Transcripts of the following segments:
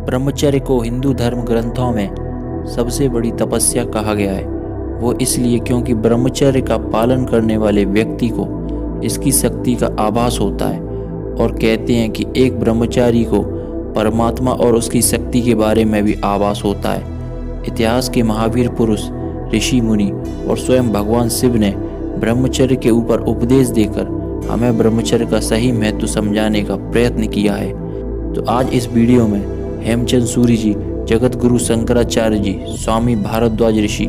ब्रह्मचर्य को हिंदू धर्म ग्रंथों में सबसे बड़ी तपस्या कहा गया है। वो इसलिए क्योंकि ब्रह्मचर्य का पालन करने वाले व्यक्ति को इसकी शक्ति का आभास होता है और कहते हैं कि एक ब्रह्मचारी को परमात्मा और उसकी शक्ति के बारे में भी आभास होता है। इतिहास के महावीर पुरुष, ऋषि मुनि और स्वयं भगवान शिव ने ब्रह्मचर्य के ऊपर उपदेश देकर हमें ब्रह्मचर्य का सही महत्व समझाने का प्रयत्न किया है। तो आज इस वीडियो में हेमचंद सूरी जी, जगत गुरु शंकराचार्य जी, स्वामी भारद्वाज ऋषि,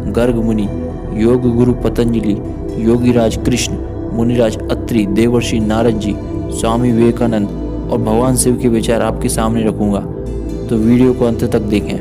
गर्ग मुनि, योग गुरु पतंजलि, योगीराज कृष्ण, मुनिराज अत्रि, देवर्षि नारद जी, स्वामी विवेकानंद और भगवान शिव के विचार आपके सामने रखूंगा। तो वीडियो को अंत तक देखें।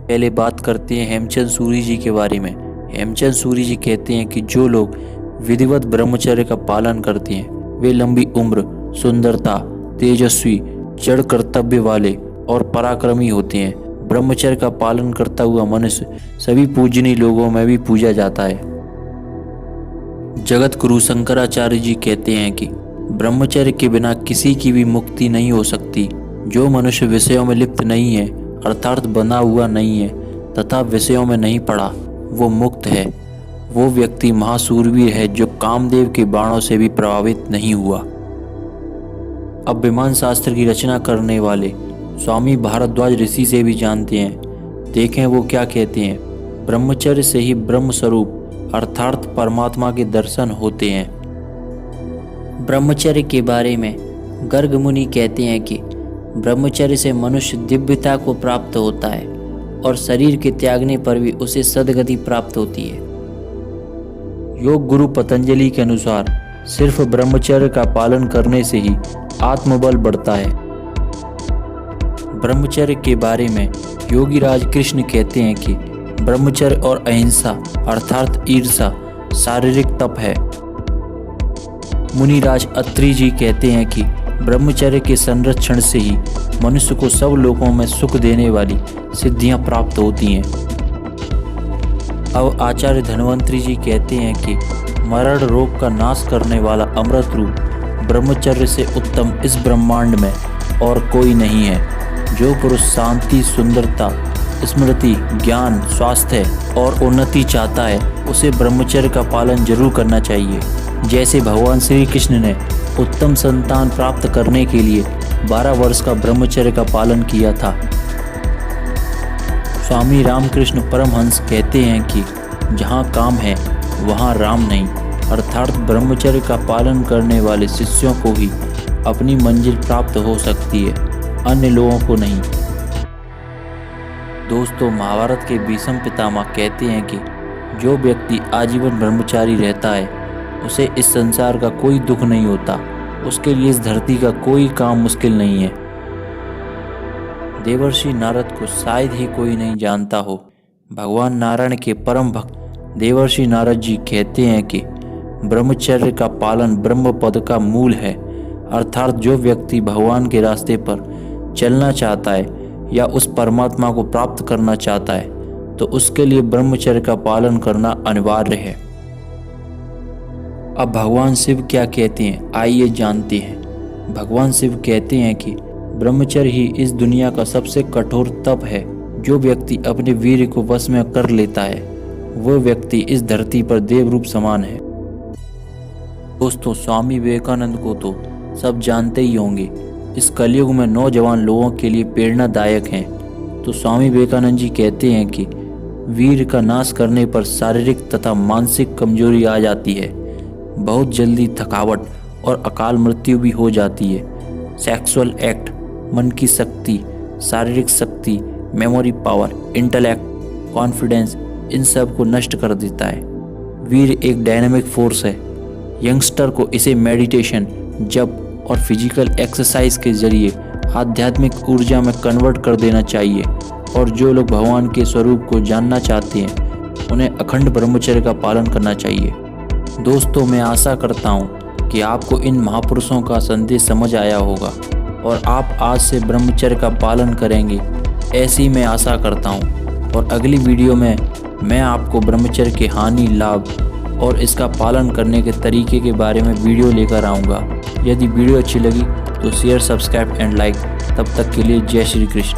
पहले बात करते हैं हेमचंद सूरी जी के बारे में। हेमचंद सूरी जी कहते हैं कि जो लोग विधिवत ब्रह्मचर्य का पालन करते हैं वे लंबी उम्र, सुंदरता, तेजस्वी, जड़ कर्तव्य वाले और पराक्रमी होते हैं। ब्रह्मचर्य का पालन करता हुआ मनुष्य सभी पूजनीय लोगों में भी पूजा जाता है। जगत गुरु शंकराचार्य जी कहते हैं कि ब्रह्मचर्य के बिना किसी की भी मुक्ति नहीं हो सकती। जो मनुष्य विषयों में लिप्त नहीं है अर्थात बंधा हुआ नहीं है तथा विषयों में नहीं पड़ा, वो मुक्त है। वो व्यक्ति महासूरवीर है जो कामदेव के बाणों से भी प्रभावित नहीं हुआ। अब विमान शास्त्र की रचना करने वाले स्वामी भारद्वाज ऋषि से भी जानते हैं। देखें वो क्या कहते हैं। ब्रह्मचर्य से ही ब्रह्म स्वरूप अर्थात परमात्मा के दर्शन होते हैं। ब्रह्मचर्य के बारे में गर्ग मुनि कहते हैं कि ब्रह्मचर्य से मनुष्य दिव्यता को प्राप्त होता है और शरीर के त्यागने पर भी उसे सद्गति प्राप्त होती है। योग गुरु पतंजलि के अनुसार सिर्फ ब्रह्मचर्य का पालन करने से ही आत्मबल बढ़ता है। ब्रह्मचर्य के बारे में योगीराज कृष्ण कहते हैं कि ब्रह्मचर्य और अहिंसा अर्थात ईर्षा शारीरिक तप है। मुनिराज अत्रि जी कहते हैं कि ब्रह्मचर्य के संरक्षण से ही मनुष्य को सब लोगों में सुख देने वाली सिद्धियां प्राप्त होती हैं। अब आचार्य धन्वंतरी जी कहते हैं कि मरण रोग का नाश करने वाला अमृत रूप ब्रह्मचर्य से उत्तम इस ब्रह्मांड में और कोई नहीं है। जो पुरुष शांति, सुंदरता, स्मृति, ज्ञान, स्वास्थ्य और उन्नति चाहता है उसे ब्रह्मचर्य का पालन जरूर करना चाहिए। जैसे भगवान श्री कृष्ण ने उत्तम संतान प्राप्त करने के लिए 12 वर्ष का ब्रह्मचर्य का पालन किया था। स्वामी रामकृष्ण परमहंस कहते हैं कि जहाँ काम है वहाँ राम नहीं, अर्थात ब्रह्मचर्य का पालन करने वाले शिष्यों को ही अपनी मंजिल प्राप्त हो सकती है, अन्य लोगों को नहीं। दोस्तों, महाभारत के भीष्म पितामह कहते हैं कि जो व्यक्ति आजीवन ब्रह्मचारी रहता है उसे इस संसार का कोई दुख नहीं होता, उसके लिए इस धरती का कोई काम मुश्किल नहीं है। देवर्षि नारद को शायद ही कोई नहीं जानता हो। भगवान नारायण के परम भक्त देवर्षि नारद जी कहते हैं कि ब्रह्मचर्य का पालन ब्रह्म पद का मूल है, अर्थात जो व्यक्ति भगवान के रास्ते पर चलना चाहता है या उस परमात्मा को प्राप्त करना चाहता है तो उसके लिए ब्रह्मचर्य का पालन करना अनिवार्य है। अब भगवान शिव क्या कहते हैं, आइए जानते हैं। भगवान शिव कहते हैं कि ब्रह्मचर्य ही इस दुनिया का सबसे कठोर तप है। जो व्यक्ति अपने वीर को वश में कर लेता है वो व्यक्ति इस धरती पर देवरूप समान है। दोस्तों, स्वामी विवेकानंद को तो सब जानते ही होंगे। इस कलयुग में नौजवान लोगों के लिए प्रेरणादायक हैं। तो स्वामी विवेकानंद जी कहते हैं कि वीर का नाश करने पर शारीरिक तथा मानसिक कमजोरी आ जाती है। बहुत जल्दी थकावट और अकाल मृत्यु भी हो जाती है। सेक्सुअल एक्ट मन की शक्ति, शारीरिक शक्ति, memory power, intellect, confidence in सब को नष्ट कर देता है। वीर एक डायनामिक फोर्स है। यंगस्टर को इसे मेडिटेशन, जप और फिजिकल एक्सरसाइज के जरिए आध्यात्मिक ऊर्जा में कन्वर्ट कर देना चाहिए। और जो लोग भगवान के स्वरूप को जानना चाहते हैं उन्हें अखंड ब्रह्मचर्य का पालन करना चाहिए। दोस्तों, मैं आशा करता हूँ कि आपको इन महापुरुषों का संदेश समझ आया होगा और आप आज से ब्रह्मचर्य का पालन करेंगे, ऐसी मैं आशा करता हूँ। और अगली वीडियो में मैं आपको ब्रह्मचर्य के हानि, लाभ और इसका पालन करने के तरीके के बारे में वीडियो लेकर आऊँगा। यदि वीडियो अच्छी लगी तो शेयर, सब्सक्राइब एंड लाइक। तब तक के लिए जय श्री कृष्ण।